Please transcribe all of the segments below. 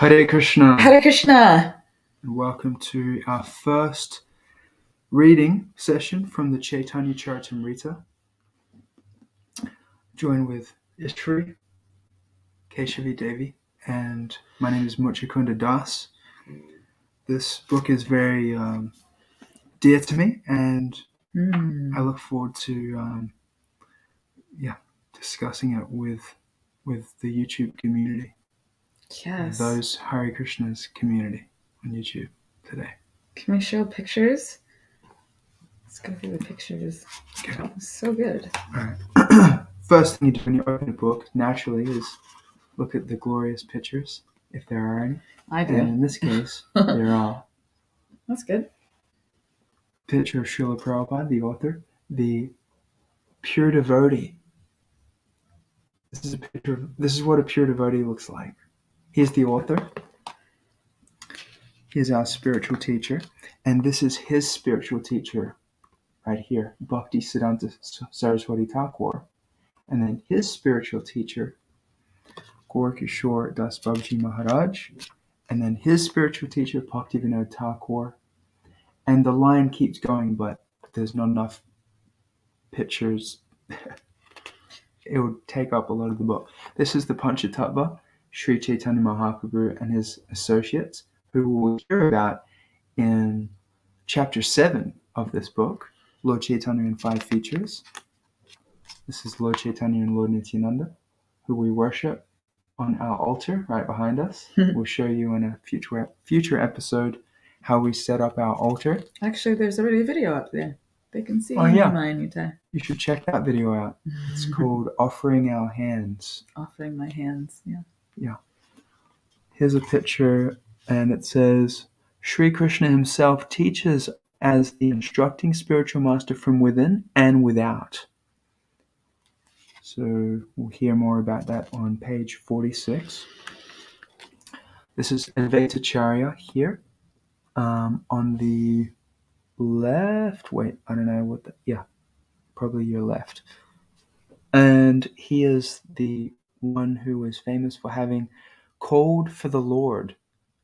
Hare Krishna, Hare Krishna. and welcome to our first reading session from the Chaitanya Charitamrita. Joined with Ishri, Keshavi Devi, and my name is Muchikunda Das. This book is very dear to me, and I look forward to discussing it with the YouTube community. Yes. Those Hare Krishna's community on YouTube today. Can we show pictures? Let's go through the pictures. Okay. Oh, so good. All right. First thing you do when you open a book, naturally, is look at the glorious pictures, if there are any. I do. And in this case, there are. That's good. Picture of Srila Prabhupada, the author, the pure devotee. This is what a pure devotee looks like. He's the author. He is our spiritual teacher. And this is his spiritual teacher right here, Bhakti Siddhanta Saraswati Thakur. And then his spiritual teacher, Gaur-Kishore Das Babaji Maharaj. And then his spiritual teacher, Bhaktivinoda Thakur. And the line keeps going, but there's not enough pictures. It would take up a lot of the book. This is the Panchatattva, Sri Chaitanya Mahaprabhu and his associates, who we'll hear about in chapter 7 of this book, Lord Chaitanya and 5 features. This is Lord Chaitanya and Lord Nityananda, who we worship on our altar right behind us. We'll show you in a future episode how we set up our altar. Actually, there's already a video up there. They can see yeah. anytime. You should check that video out. It's called Offering Our Hands. Offering my hands, yeah. Yeah. Here's a picture, and it says, Sri Krishna himself teaches as the instructing spiritual master from within and without. So we'll hear more about that on page 46. This is Advaitacharya here. On the left, wait, I don't know what probably your left. And he is the one who is famous for having called for the Lord,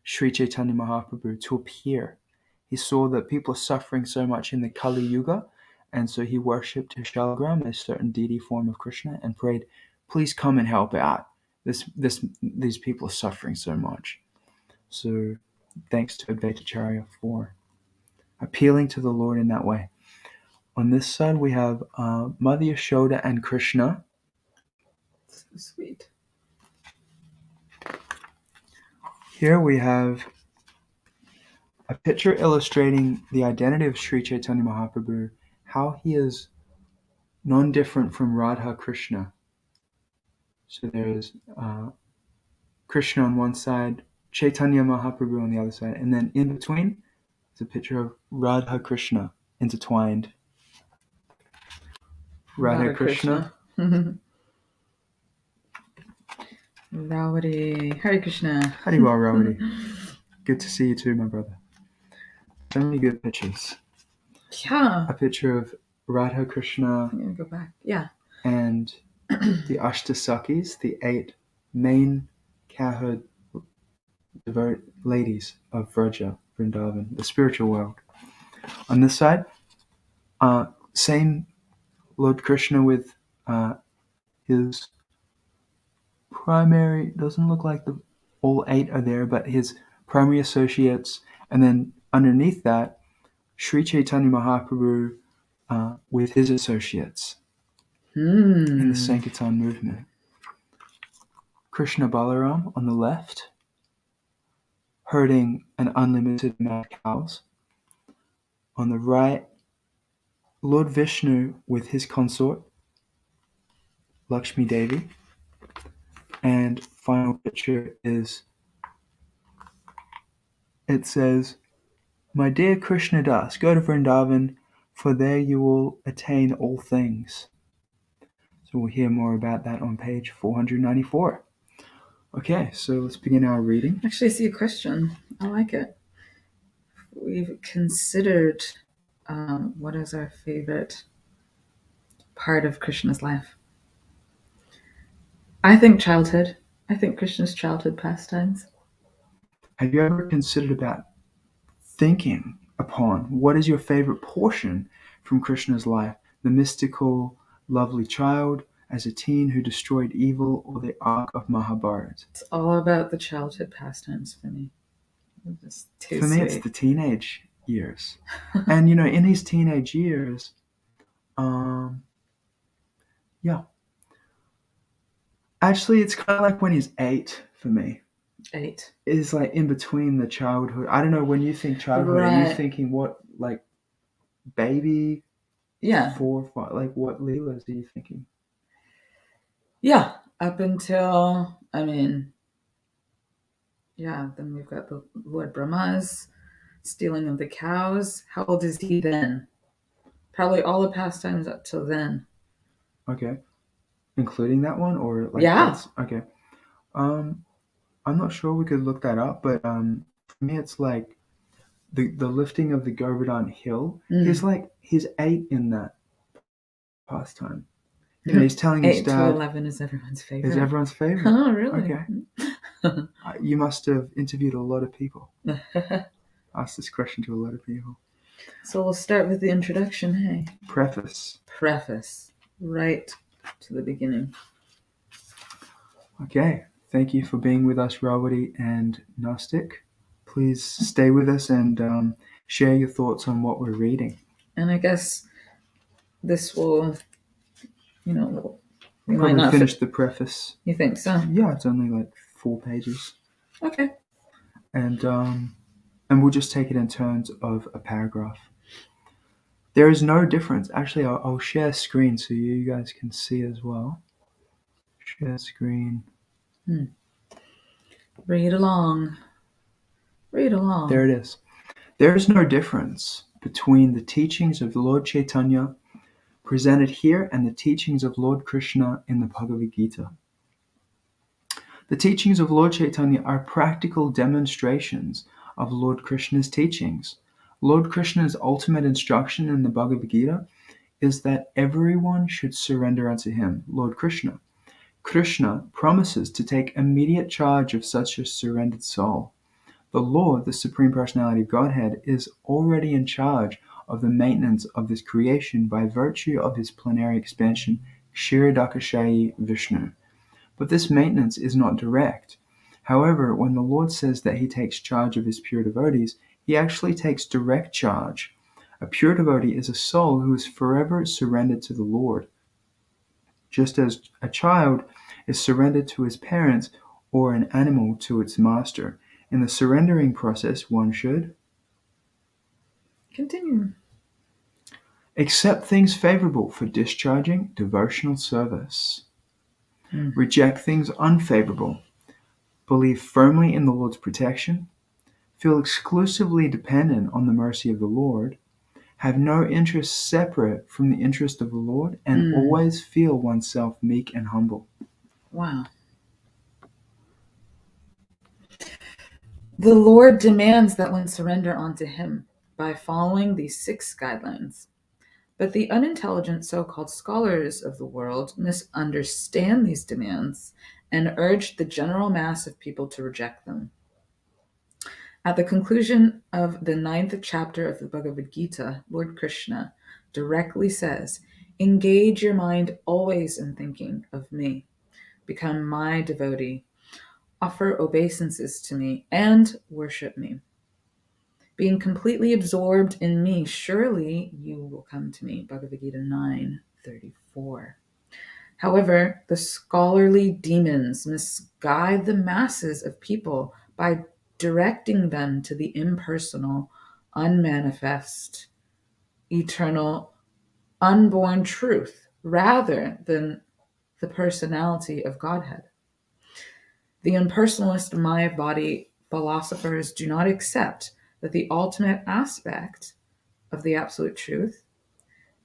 Sri Chaitanya Mahaprabhu, to appear. He saw that people are suffering so much in the Kali Yuga, and so he worshipped Shalagram, a certain deity form of Krishna, and prayed, please come and help out. These people are suffering so much. So thanks to Advaitacharya for appealing to the Lord in that way. On this side, we have Mother Yashoda and Krishna. So sweet. Here we have a picture illustrating the identity of Sri Chaitanya Mahaprabhu, how he is non-different from Radha Krishna. So there is Krishna on one side, Chaitanya Mahaprabhu on the other side, and then in between is a picture of Radha Krishna intertwined. Radha Krishna. Rawadi. Hare Krishna. Haribol Rawadi. Good to see you too, my brother. So many good pictures. Yeah. A picture of Radha Krishna. I'm going to go back. Yeah. And the Ashtasakis, the 8 main cowherd ladies of Vraja, Vrindavan, the spiritual world. On this side, same Lord Krishna with his primary, doesn't look like all 8 are there, but his primary associates, and then underneath that, Sri Chaitanya Mahaprabhu with his associates in the Sankirtan movement. Krishna Balaram on the left, herding an unlimited amount of cows. On the right, Lord Vishnu with his consort, Lakshmi Devi. And final picture is, it says, my dear Krishna Das, go to Vrindavan, for there you will attain all things. So we'll hear more about that on page 494. Okay, so let's begin our reading. Actually, I see a question. I like it. We've considered what is our favorite part of Krishna's life. I think childhood. I think Krishna's childhood pastimes. have you ever considered about thinking upon what is your favorite portion from Krishna's life? The mystical, lovely child as a teen who destroyed evil, or the arc of Mahabharata? It's all about the childhood pastimes for me. It's just too For me, it's sweet. the teenage years. And, in his teenage years, yeah. Actually, it's kind of like when he's 8 for me. 8. Is like in between the childhood. I don't know, when you think childhood, are you Right. thinking what, like baby? Yeah. 4 or 5, like what Lilas are you thinking? Yeah. Up until, then we've got the Lord Brahma's stealing of the cows. How old is he then? Probably all the pastimes up till then. Okay. Including that one, or like Yeah. that's okay. I'm not sure, we could look that up, but for me it's like the lifting of the Govardhan Hill. He's 8 in that pastime. He's telling his 8 to dad 11 is everyone's favorite. is everyone's favorite. Oh, really? Okay. You must have interviewed a lot of people. Asked this question to a lot of people. So we'll start with the introduction, hey? Preface. Right to the beginning. Okay. Thank you for being with us, Rawati and Gnostic. Please stay with us and share your thoughts on what we're reading. And I guess this will, we We'll might probably not finish the preface. You think so? Yeah, it's only like 4 pages. Okay. And we'll just take it in turns of a paragraph. There is no difference. Actually, I'll share screen so you guys can see as well. Share screen. Read along. There it is. There is no difference between the teachings of Lord Chaitanya presented here and the teachings of Lord Krishna in the Bhagavad Gita. The teachings of Lord Chaitanya are practical demonstrations of Lord Krishna's teachings. Lord Krishna's ultimate instruction in the Bhagavad Gita is that everyone should surrender unto him, Lord Krishna. Krishna promises to take immediate charge of such a surrendered soul. The Lord, the Supreme Personality of Godhead, is already in charge of the maintenance of this creation by virtue of his plenary expansion, Kshirodakashayi Vishnu. But this maintenance is not direct. However, when the Lord says that he takes charge of his pure devotees, he actually takes direct charge. A pure devotee is a soul who is forever surrendered to the Lord. Just as a child is surrendered to his parents or an animal to its master. In the surrendering process, one should Continue. accept things favorable for discharging devotional service. Reject things unfavorable. Believe firmly in the Lord's protection. Feel exclusively dependent on the mercy of the Lord. Have no interest separate from the interest of the Lord, and always feel oneself meek and humble. Wow. The Lord demands that one surrender unto him by following these 6 guidelines. But the unintelligent so-called scholars of the world misunderstand these demands and urge the general mass of people to reject them. At the conclusion of the 9th chapter of the Bhagavad Gita, Lord Krishna directly says, "Engage your mind always in thinking of me. Become my devotee. Offer obeisances to me and worship me. Being completely absorbed in me, surely you will come to me." Bhagavad Gita 9:34. However, the scholarly demons misguide the masses of people by directing them to the impersonal, unmanifest, eternal, unborn truth rather than the personality of Godhead. The impersonalist Mayavadi philosophers do not accept that the ultimate aspect of the absolute truth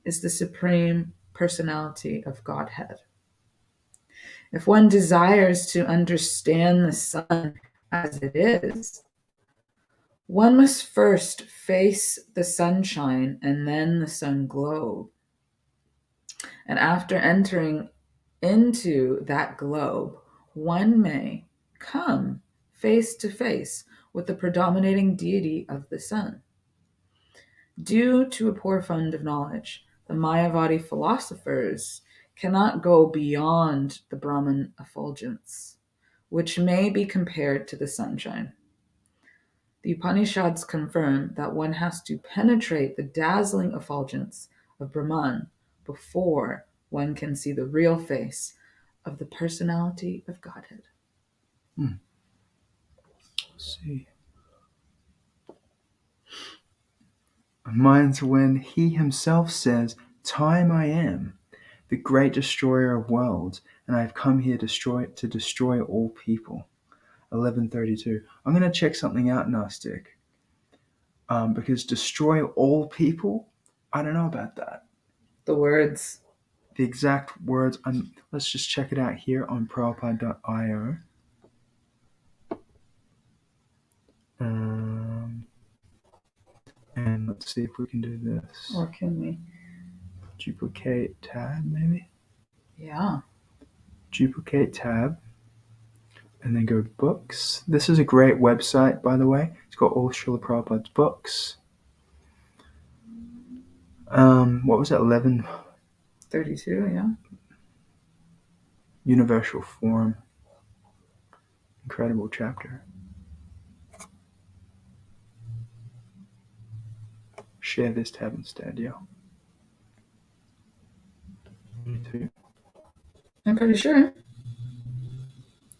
is the supreme personality of Godhead. If one desires to understand the sun as it is, one must first face the sunshine and then the sun globe. And after entering into that globe, one may come face to face with the predominating deity of the sun. Due to a poor fund of knowledge, the Mayavadi philosophers cannot go beyond the Brahman effulgence, which may be compared to the sunshine. The Upanishads confirm that one has to penetrate the dazzling effulgence of Brahman before one can see the real face of the personality of Godhead. Let's see. Mine's when he himself says, "Time I am, the great destroyer of worlds, and I have come here to destroy all people." 11:32. I'm going to check something out, Gnostic. Because destroy all people, I don't know about that. The words. The exact words. Let's just check it out here on Prabhupada.io. And let's see if we can do this. Or can we? Duplicate tab, maybe? Yeah. Duplicate tab. And then go books. This is a great website, by the way. It's got all Srila Prabhupada's books. What was that? 32, yeah. Universal Form. Incredible chapter. Share this tab instead, yeah. Me too. I'm pretty sure.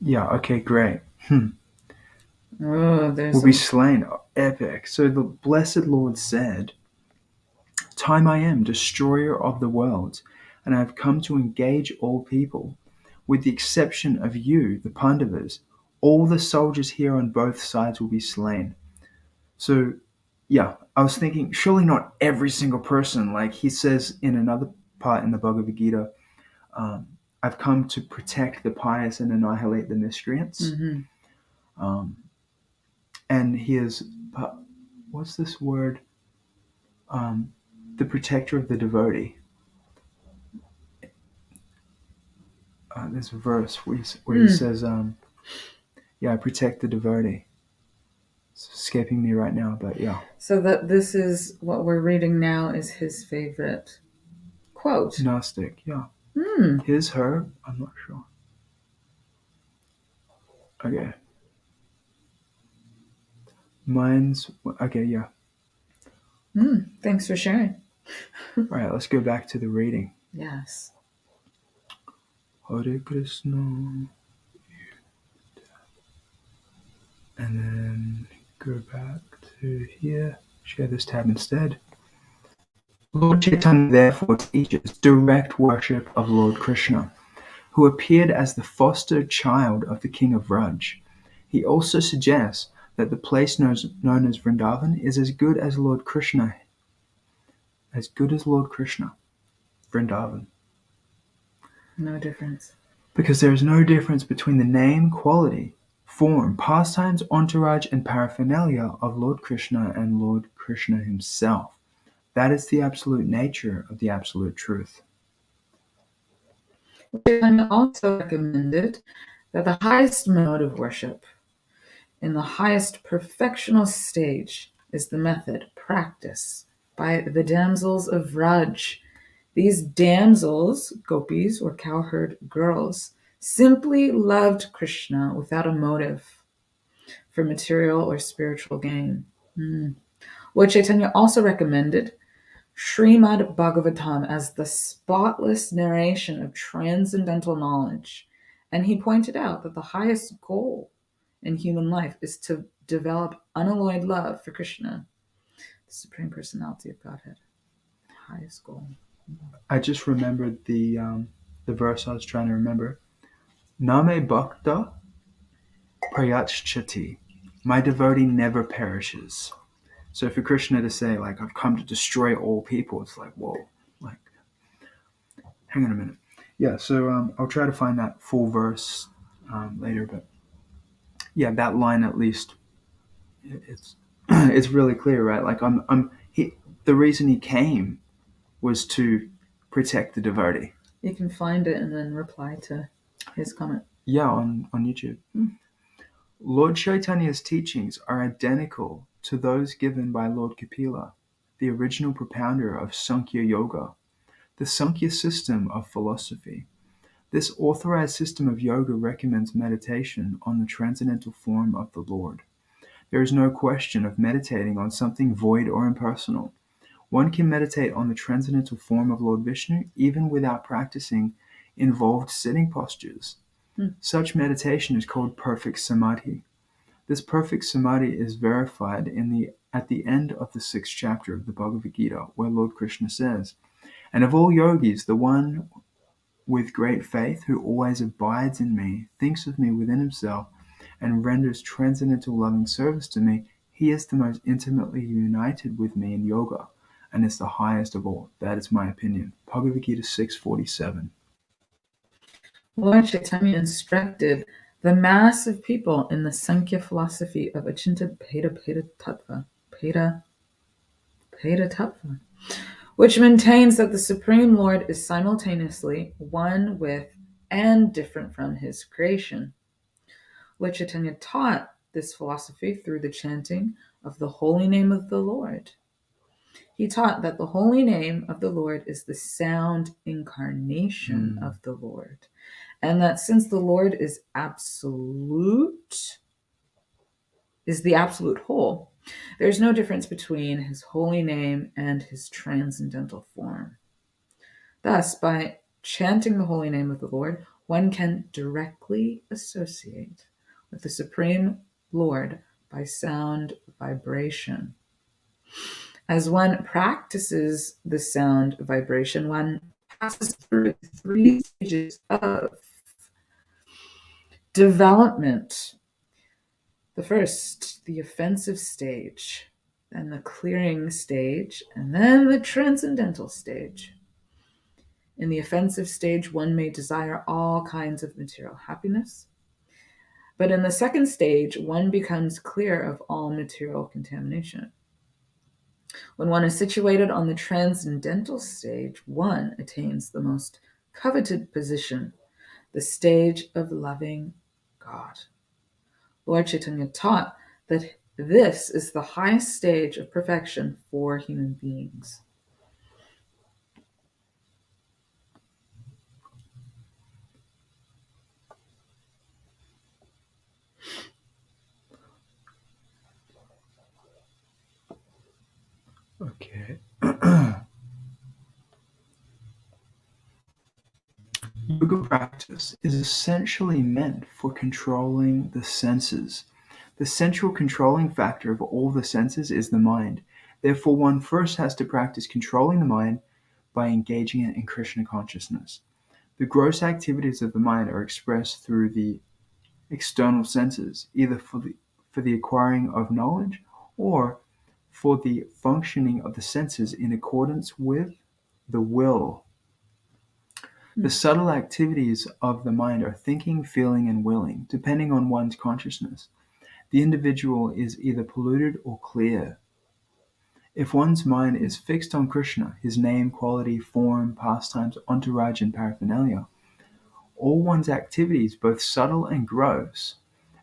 Yeah, okay, great. Oh, there's Will be slain. Epic. So the Blessed Lord said, "Time I am, destroyer of the worlds, and I have come to engage all people. With the exception of you, the Pandavas, all the soldiers here on both sides will be slain." So, yeah, I was thinking, surely not every single person. Like he says in another part in the Bhagavad Gita, I've come to protect the pious and annihilate the miscreants. Mm-hmm. And he is, what's this word? The protector of the devotee. This verse where he says, I protect the devotee. It's escaping me right now, but yeah. So that this is what we're reading now is his favorite quote. Gnostic, yeah. His, her, I'm not sure. Okay. Mine's, okay, yeah. Thanks for sharing. All right, let's go back to the reading. Yes. Hare Krishna. And then go back to here. Share this tab instead. Lord Chaitanya therefore teaches direct worship of Lord Krishna, who appeared as the foster child of the king of Vraj. He also suggests that the place known as Vrindavan is as good as Lord Krishna. As good as Lord Krishna. Vrindavan. No difference. Because there is no difference between the name, quality, form, pastimes, entourage, and paraphernalia of Lord Krishna and Lord Krishna himself. That is the absolute nature of the absolute truth. Chaitanya also recommended that the highest mode of worship, in the highest perfectional stage, is the method practiced by the damsels of Vraj. These damsels, gopis or cowherd girls, simply loved Krishna without a motive for material or spiritual gain. Lord Chaitanya also recommended Srimad Bhagavatam as the spotless narration of transcendental knowledge, and he pointed out that the highest goal in human life is to develop unalloyed love for Krishna, the Supreme Personality of Godhead. Highest goal. I just remembered the verse I was trying to remember. Name Bhakta Prayachati. My devotee never perishes. So for Krishna to say, like, I've come to destroy all people, it's like, whoa. Like, hang on a minute. Yeah, so I'll try to find that full verse later, but yeah, that line at least, it's really clear, right? Like, the reason he came was to protect the devotee. You can find it and then reply to his comment. Yeah, on YouTube. Lord Chaitanya's teachings are identical to those given by Lord Kapila, the original propounder of Sankhya Yoga, the Sankhya system of philosophy. This authorized system of yoga recommends meditation on the transcendental form of the Lord. There is no question of meditating on something void or impersonal. One can meditate on the transcendental form of Lord Vishnu even without practicing involved sitting postures. Such meditation is called perfect samadhi. This perfect samadhi is verified at the end of the 6th chapter of the Bhagavad Gita, where Lord Krishna says, "And of all yogis, the one with great faith who always abides in me, thinks of me within himself, and renders transcendental loving service to me, he is the most intimately united with me in yoga, and is the highest of all." That is my opinion. Bhagavad Gita 6:47. Lord Chaitanya instructed the mass of people in the Sankhya philosophy of Achinta Bheda Tattva, which maintains that the Supreme Lord is simultaneously one with and different from his creation. Lord Chaitanya taught this philosophy through the chanting of the holy name of the Lord. He taught that the holy name of the Lord is the sound incarnation of the Lord, and that since the Lord is the absolute whole, there is no difference between his holy name and his transcendental form. Thus, by chanting the holy name of the Lord, one can directly associate with the Supreme Lord by sound vibration. As one practices the sound vibration, one passes through 3 stages of development. The first, the offensive stage, then the clearing stage, and then the transcendental stage. In the offensive stage, one may desire all kinds of material happiness. But in the second stage, one becomes clear of all material contamination. When one is situated on the transcendental stage, one attains the most coveted position, the stage of loving God. Lord Chaitanya taught that this is the highest stage of perfection for human beings. Okay. Yoga practice is essentially meant for controlling the senses. The central controlling factor of all the senses is the mind. Therefore, one first has to practice controlling the mind by engaging it in Krishna consciousness. The gross activities of the mind are expressed through the external senses, either for the acquiring of knowledge or for the functioning of the senses in accordance with the will. The subtle activities of the mind are thinking, feeling, and willing, depending on one's consciousness. The individual is either polluted or clear. If one's mind is fixed on Krishna, his name, quality, form, pastimes, entourage, and paraphernalia, all one's activities, both subtle and gross,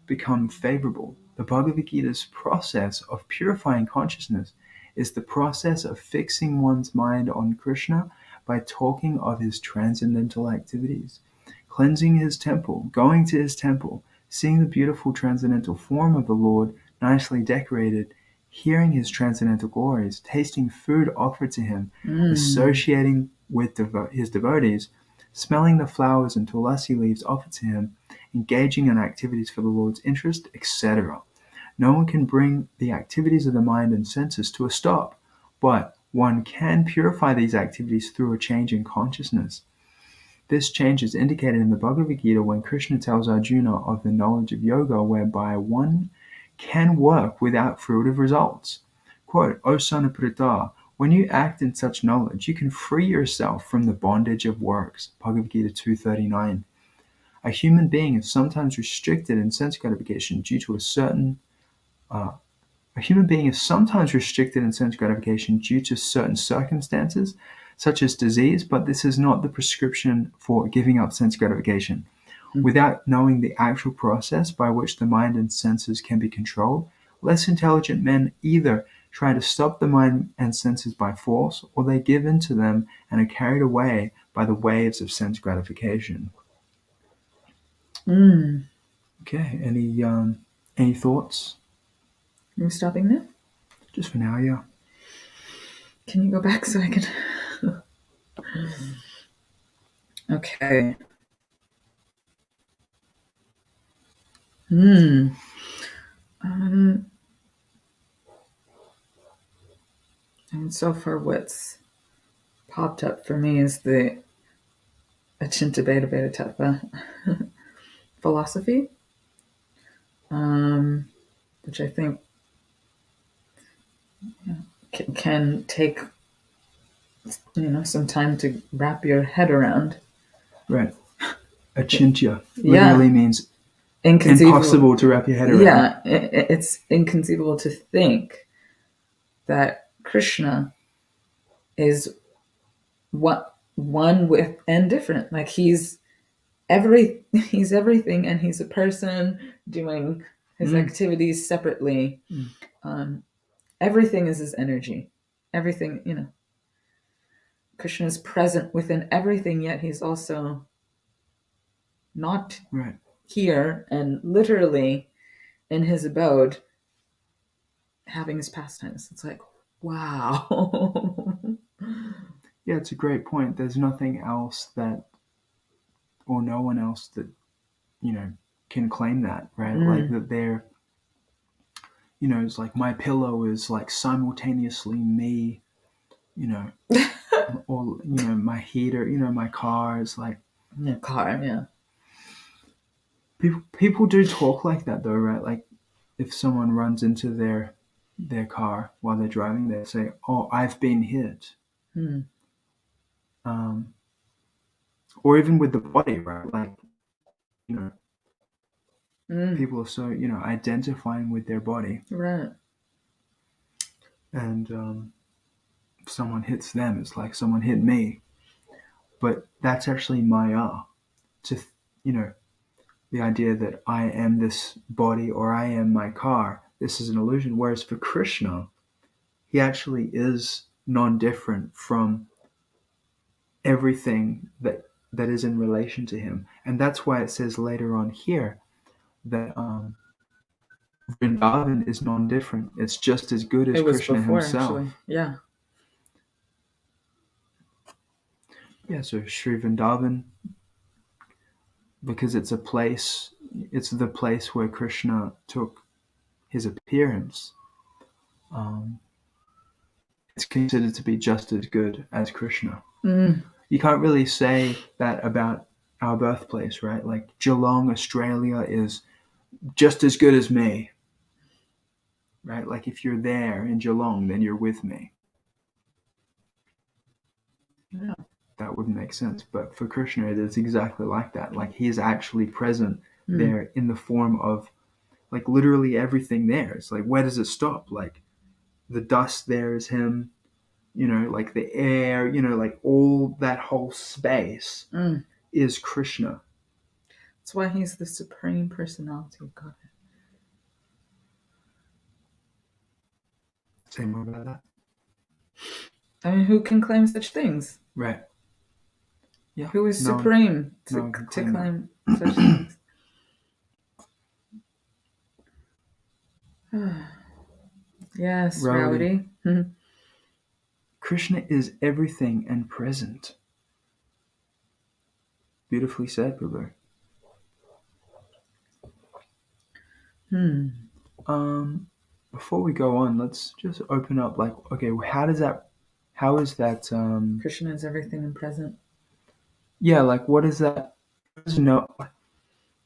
become favorable. The Bhagavad Gita's process of purifying consciousness is the process of fixing one's mind on Krishna by talking of his transcendental activities, cleansing his temple, going to his temple, seeing the beautiful transcendental form of the Lord nicely decorated, hearing his transcendental glories, tasting food offered to him, associating with his devotees, smelling the flowers and tulasi leaves offered to him, engaging in activities for the Lord's interest, etc. No one can bring the activities of the mind and senses to a stop, but one can purify these activities through a change in consciousness. This change is indicated in the Bhagavad Gita when Krishna tells Arjuna of the knowledge of yoga whereby one can work without fruitive results. Quote, "O son of Pritha, when you act in such knowledge, you can free yourself from the bondage of works." Bhagavad Gita 2:39. A human being is sometimes restricted in sense gratification due to certain circumstances, such as disease, but this is not the prescription for giving up sense gratification. Without knowing the actual process by which the mind and senses can be controlled, less intelligent men either try to stop the mind and senses by force, or they give in to them and are carried away by the waves of sense gratification. Okay, any thoughts? Are you stopping now? Just for now, yeah. Can you go back so I can... Okay. And so far what's popped up for me is the Achinta Beta Beta Tattva philosophy, which I think can take some time to wrap your head around. Right. Achintya literally means inconceivable. Impossible to wrap your head around. Yeah, it's inconceivable to think that Krishna is one with and different. Like he's everything, and he's a person doing his activities separately. Everything is his energy. Everything, Krishna is present within everything, yet he's also not here and literally in his abode having his pastimes. It's like, wow. Yeah, it's a great point. There's nothing else or no one else that, can claim that, right? Like that they're, it's like my pillow is like simultaneously me, or, my heater, my car is like. Yeah, car, yeah. People do talk like that though, right? Like if someone runs into their car while they're driving, they say, "Oh, I've been hit." Or even with the body, right? Like, people are so, identifying with their body. Right. And if someone hits them, it's like someone hit me. But that's actually Maya. The idea that I am this body or I am my car, this is an illusion. Whereas for Krishna, he actually is non-different from everything that is in relation to him. And that's why it says later on here that Vrindavan is non-different. It's just as good as Krishna before, himself. Actually. Yeah. Yeah, so Sri Vrindavan, because it's the place where Krishna took his appearance, it's considered to be just as good as Krishna. You can't really say that about our birthplace, right? Like Geelong, Australia is just as good as me, right? Like if you're there in Geelong, then you're with me. Yeah. That wouldn't make sense. But for Krishna, it is exactly like that. Like he is actually present there in the form of like literally everything there. It's like, where does it stop? Like the dust there is him, like the air, like all that whole space is Krishna. That's why he's the supreme personality of Godhead. Say more about that. I mean, who can claim such things? Right. Yeah. Who is supreme to claim such things? Yes, Rowdy. Krishna is everything and present. Beautifully said, Prabhu. Before we go on, let's just open up. Like, okay, how is that? Krishna is everything and present. Yeah, like what is that? What does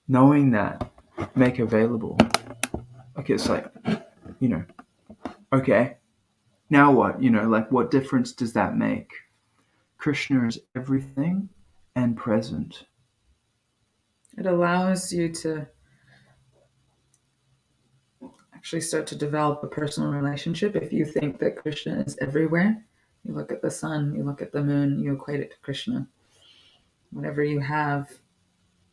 knowing that make available? Okay, it's like, okay, now what? Like what difference does that make? Krishna is everything and present. It allows you to actually start to develop a personal relationship. If you think that Krishna is everywhere, you look at the sun, you look at the moon, you equate it to Krishna. Whatever you have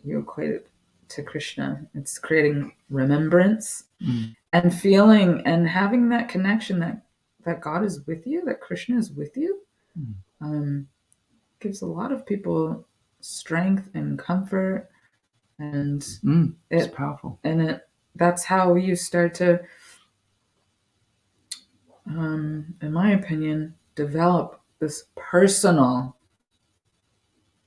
you equate it to Krishna. It's creating remembrance Mm. and feeling and having that connection that God is with you, that Krishna is with you. Gives a lot of people strength and comfort, and It's powerful. And that's how you start to, in my opinion, develop this personal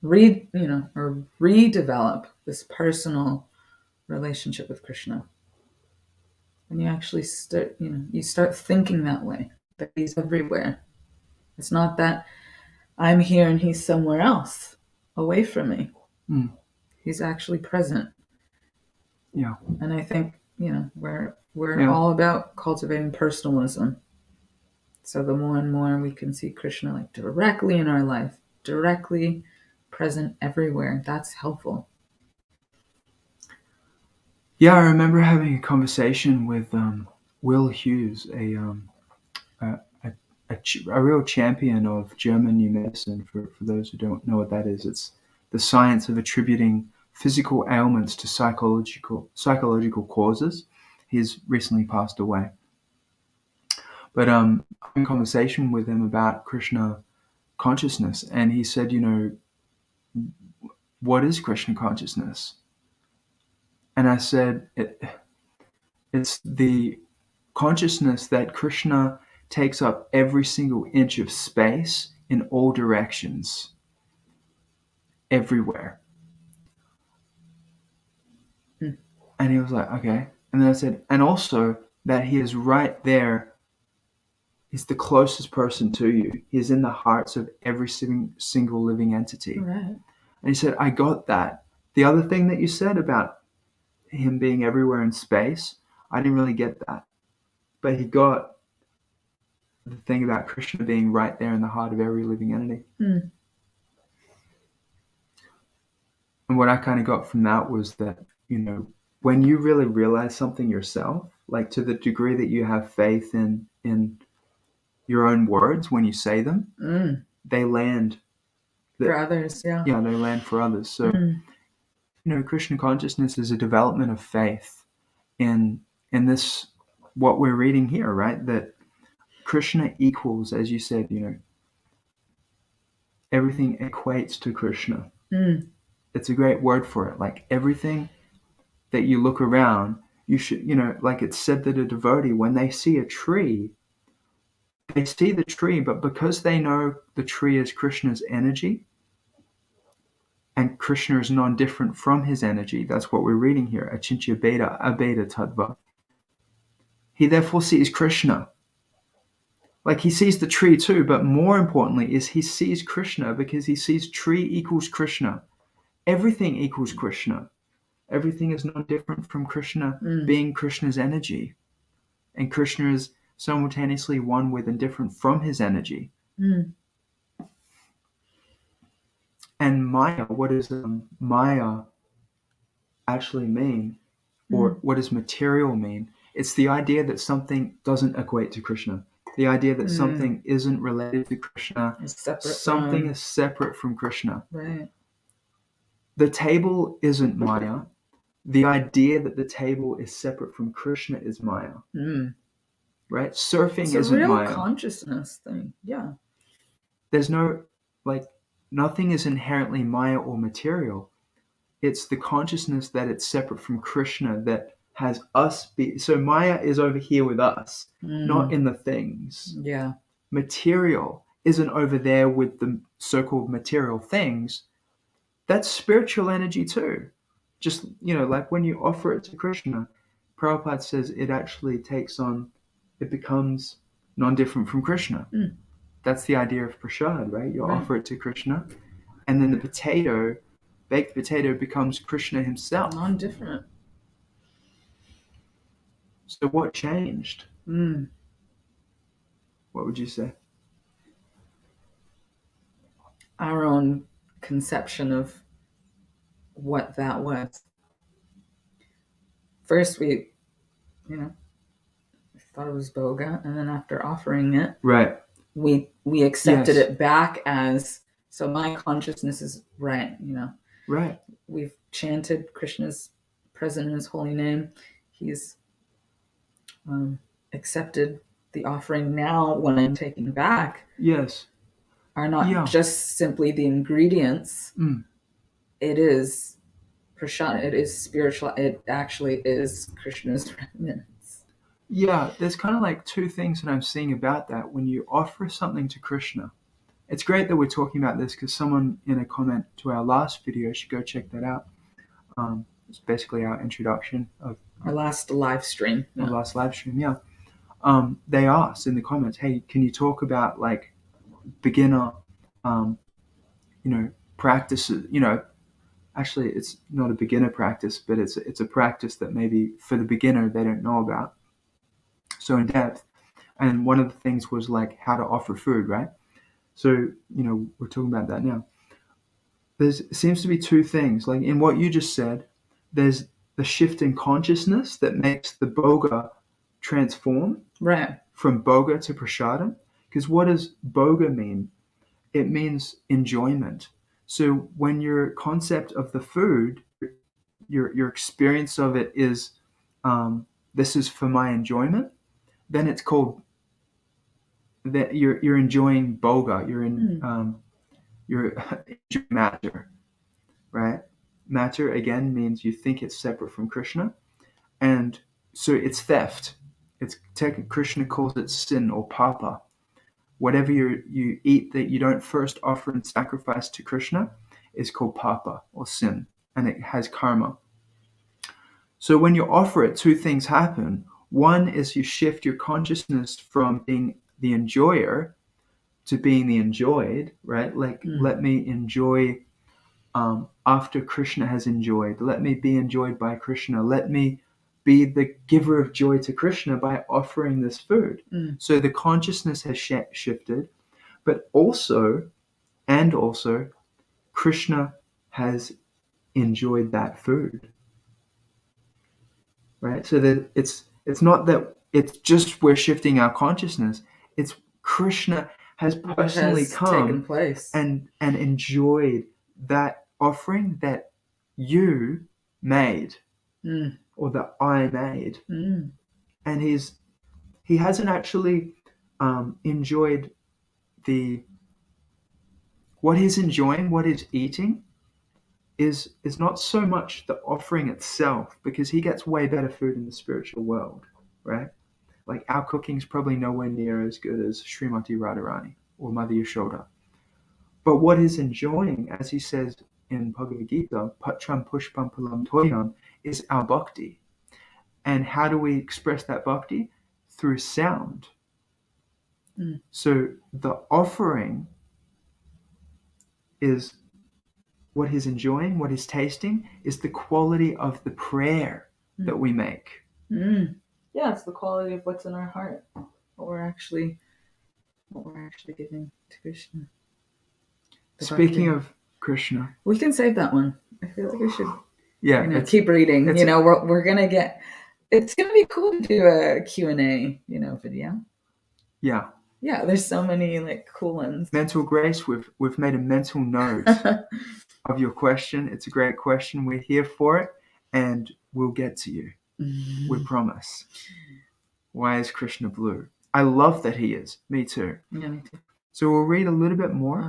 redevelop this personal relationship with Krishna. And you actually start thinking that way, that he's everywhere. It's not that I'm here and he's somewhere else away from me. He's actually present. Yeah. And I think, we're all about cultivating personalism. So the more and more we can see Krishna like directly in our life, directly present everywhere, that's helpful. Yeah, I remember having a conversation with Will Hughes, a real champion of German new medicine. For those who don't know what that is, it's the science of attributing physical ailments to psychological causes. He's recently passed away. But I'm in conversation with him about Krishna consciousness, and he said, what is Krishna consciousness? And I said, it's the consciousness that Krishna takes up every single inch of space in all directions, everywhere. And he was like, okay. And then I said, and also that he is right there. He's the closest person to you. He is in the hearts of every single living entity. Right. And he said, I got that. The other thing that you said about him being everywhere in space, I didn't really get that. But he got the thing about Krishna being right there in the heart of every living entity. And what I kind of got from that was that, when you really realize something yourself, like to the degree that you have faith in your own words when you say them, they land for others. Yeah. Yeah, they land for others. So, Krishna consciousness is a development of faith in this, what we're reading here, right? That Krishna equals, as you said, everything equates to Krishna. It's a great word for it. Like everything that you look around, you should, like it's said that a devotee, when they see a tree, they see the tree, but because they know the tree is Krishna's energy, and Krishna is non-different from his energy, that's what we're reading here, achintya bheda abheda tattva. He therefore sees Krishna. Like he sees the tree too, but more importantly is he sees Krishna because he sees tree equals Krishna. Everything equals Krishna. Everything is not different from Krishna being Krishna's energy. And Krishna is simultaneously one with and different from his energy. And Maya, what does Maya actually mean? Or what does material mean? It's the idea that something doesn't equate to Krishna. The idea that something isn't related to Krishna. Something is separate from Krishna. Right. The table isn't Maya. The idea that the table is separate from Krishna is Maya. Right? Surfing isn't Maya. It's a real consciousness thing. Yeah. There's no, nothing is inherently Maya or material. It's the consciousness that it's separate from Krishna that has us be. So Maya is over here with us, not in the things. Yeah. Material isn't over there with the so-called material things. That's spiritual energy too. Just, like when you offer it to Krishna, Prabhupada says it actually it becomes non-different from Krishna. That's the idea of prasad, right? You offer it to Krishna, and then the baked potato becomes Krishna himself. Non-different. So what changed? What would you say? Our own conception of what that was. First, we thought it was boga, and then after offering it, right, we accepted it back as, so my consciousness is right. Right. We've chanted Krishna's present in his holy name. He's accepted the offering. Now what I'm taking back Yes. are not Yeah. just simply the ingredients. It is prashad, it is spiritual, it actually is Krishna's remnants. Yeah, there's kind of like two things that I'm seeing about that. When you offer something to Krishna, it's great that we're talking about this because someone in a comment to our last video should go check that out. It's basically our introduction of our last live stream. Our last live stream, yeah. They asked in the comments, hey, can you talk about like beginner, practices, actually it's not a beginner practice, but it's a practice that maybe for the beginner they don't know about so in depth. And one of the things was like how to offer food, right? So we're talking about that now. There seems to be two things, like in what you just said. There's the shift in consciousness that makes the boga transform, right, from boga to prasadam. Because what does boga mean? It means enjoyment. So when your concept of the food, your experience of it is, this is for my enjoyment, then it's called that you're enjoying boga. You're enjoying matter, right? Matter again means you think it's separate from Krishna, and so it's theft. It's Krishna calls it sin or papa. Whatever you eat that you don't first offer and sacrifice to Krishna is called papa or sin, and it has karma. So when you offer it, two things happen. One is you shift your consciousness from being the enjoyer to being the enjoyed, right? Like, let me enjoy after Krishna has enjoyed. Let me be enjoyed by Krishna. Let me be the giver of joy to Krishna by offering this food. So the consciousness has shifted, but also Krishna has enjoyed that food, right? So that it's not that it's just we're shifting our consciousness. It's Krishna has personally come and enjoyed that offering that you made or that I made. And he hasn't actually enjoyed what he's enjoying, what he's eating is not so much the offering itself, because he gets way better food in the spiritual world, right? Like our cooking's probably nowhere near as good as Srimati Radharani or Mother Yashoda. But what he's enjoying, as he says in Bhagavad Gita, Patram Pushpam Palam Toyam, is our bhakti. And how do we express that bhakti? Through sound. So the offering is what he's enjoying, what he's tasting, is the quality of the prayer that we make. Yeah, it's the quality of what's in our heart, what we're actually giving to Krishna. Speaking of Krishna, we can save that one. I feel like we should. Yeah, keep reading. We're gonna get. It's gonna be cool to do a Q&A, video. Yeah. Yeah, there's so many like cool ones. Mental Grace, we've made a mental note of your question. It's a great question. We're here for it, and we'll get to you. We promise. Why is Krishna blue? I love that he is. Me too. Yeah, me too. So we'll read a little bit more.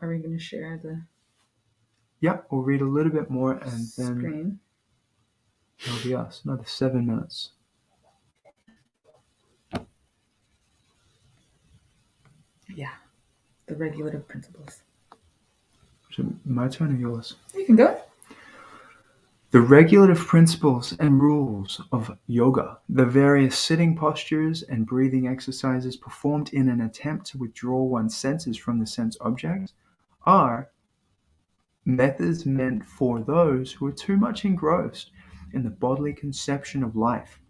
Are we going to share the? Yep, we'll read a little bit more, and then screen. It'll be us. Another 7 minutes. Yeah, the regulative principles. So my turn or yours? You can go. The regulative principles and rules of yoga, the various sitting postures and breathing exercises performed in an attempt to withdraw one's senses from the sense objects, are methods meant for those who are too much engrossed in the bodily conception of life.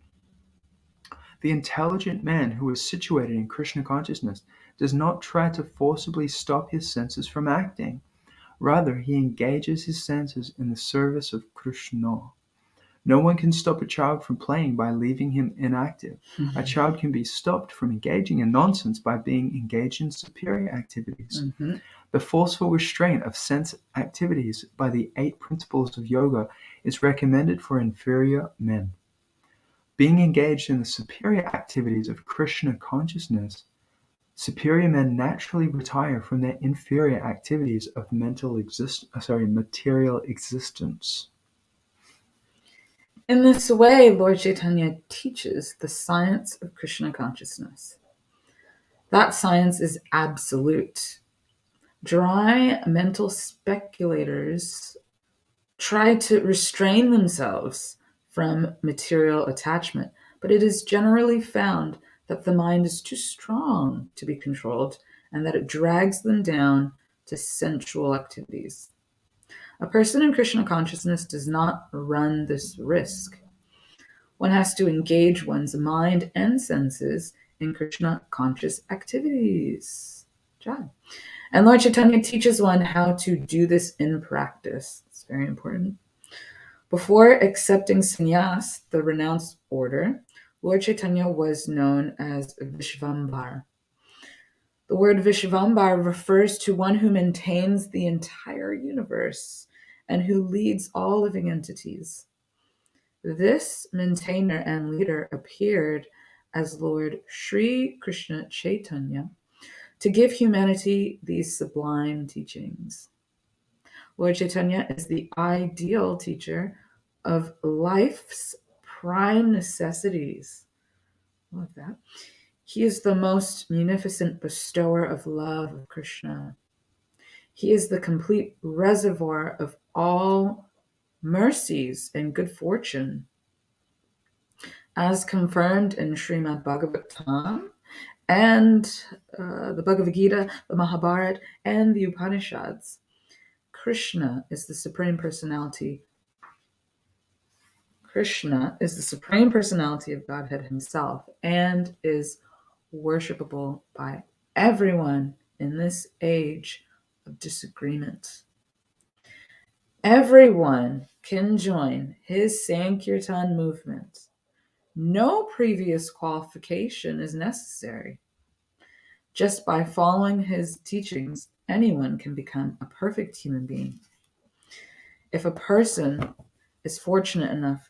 The intelligent man who is situated in Krishna consciousness does not try to forcibly stop his senses from acting. Rather, he engages his senses in the service of Krishna. No one can stop a child from playing by leaving him inactive. A child can be stopped from engaging in nonsense by being engaged in superior activities. The forceful restraint of sense activities by the 8 principles of yoga is recommended for inferior men. Being engaged in the superior activities of Krishna consciousness, superior men naturally retire from their inferior activities of material existence. In this way, Lord Chaitanya teaches the science of Krishna consciousness. That science is absolute. Dry mental speculators try to restrain themselves from material attachment, but it is generally found that the mind is too strong to be controlled and that it drags them down to sensual activities. A person in Krishna consciousness does not run this risk. One has to engage one's mind and senses in Krishna conscious activities. Job. And Lord Chaitanya teaches one how to do this in practice. It's very important. Before accepting sannyas, the renounced order, Lord Chaitanya was known as Vishvambar. The word Vishvambar refers to one who maintains the entire universe and who leads all living entities. This maintainer and leader appeared as Lord Sri Krishna Chaitanya to give humanity these sublime teachings. Lord Chaitanya is the ideal teacher of life's prime necessities. Love that. He is the most munificent bestower of love of Krishna. He is the complete reservoir of all mercies and good fortune. As confirmed in Srimad Bhagavatam and the Bhagavad Gita, the Mahabharata, and the Upanishads, Krishna is the Supreme Personality. Krishna is the Supreme Personality of Godhead himself and is worshipable by everyone in this age of disagreement. Everyone can join his Sankirtan movement. No previous qualification is necessary. Just by following his teachings, anyone can become a perfect human being. If a person is fortunate enough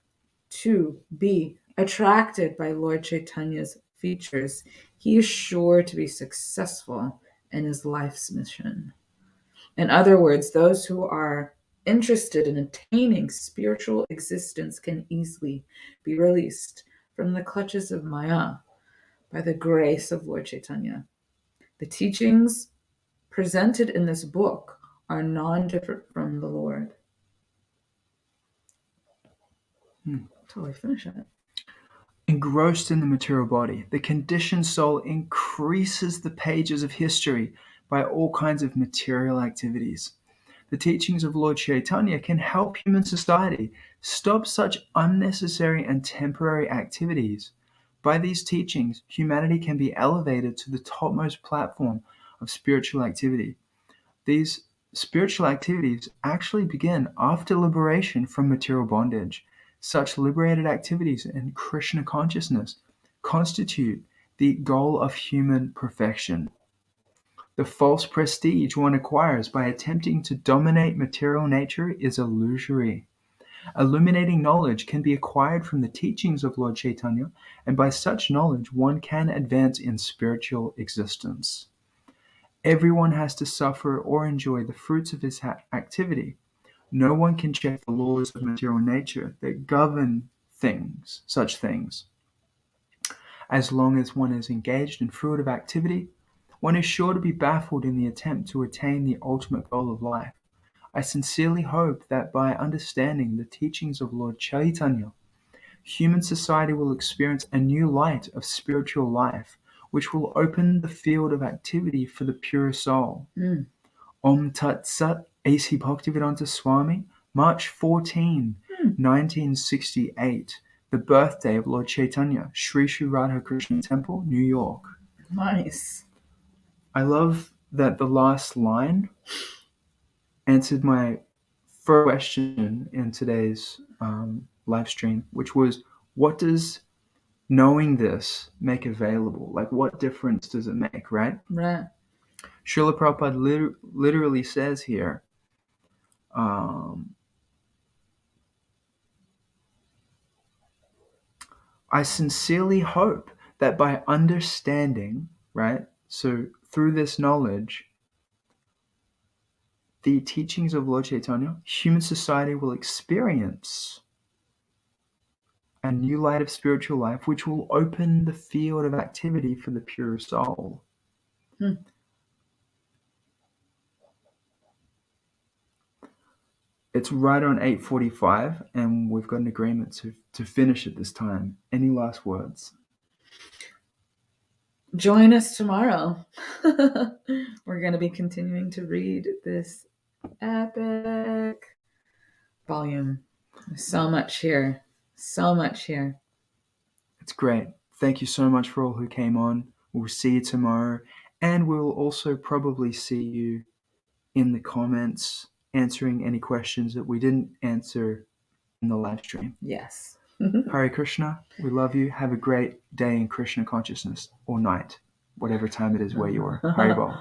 to be attracted by Lord Chaitanya's features, he is sure to be successful in his life's mission. In other words, those who are interested in attaining spiritual existence can easily be released from the clutches of Maya by the grace of Lord Chaitanya. The teachings presented in this book are non-different from the Lord. Until I finish it. Engrossed in the material body, the conditioned soul increases the pages of history by all kinds of material activities. The teachings of Lord Chaitanya can help human society stop such unnecessary and temporary activities. By these teachings, humanity can be elevated to the topmost platform of spiritual activity. These spiritual activities actually begin after liberation from material bondage. Such liberated activities in Krishna consciousness constitute the goal of human perfection. The false prestige one acquires by attempting to dominate material nature is illusory. Illuminating knowledge can be acquired from the teachings of Lord Chaitanya, and by such knowledge one can advance in spiritual existence. Everyone has to suffer or enjoy the fruits of his activity. No one can check the laws of material nature that govern such things. As long as one is engaged in fruitive activity, one is sure to be baffled in the attempt to attain the ultimate goal of life. I sincerely hope that by understanding the teachings of Lord Chaitanya, human society will experience a new light of spiritual life, which will open the field of activity for the pure soul. Om Tat Sat, A.C. Bhaktivedanta Swami, March 14, 1968, the birthday of Lord Chaitanya, Sri Sri Radha Krishna Temple, New York. Nice. I love that the last line answered my first question in today's live stream, which was, what does knowing this make available? Like, what difference does it make, right? Right. Srila Prabhupada literally says here, I sincerely hope that by understanding, right, so through this knowledge, the teachings of Lord Chaitanya, human society will experience a new light of spiritual life, which will open the field of activity for the pure soul. It's right on 8:45, and we've got an agreement to finish at this time. Any last words? Join us tomorrow. We're going to be continuing to read this epic volume. There's so much here. So much here. It's great. Thank you so much for all who came on. We'll see you tomorrow, and we'll also probably see you in the comments answering any questions that we didn't answer in the live stream. Yes. Hare Krishna, we love you. Have a great day in Krishna consciousness, or night, whatever time it is where you are. Hare Bol.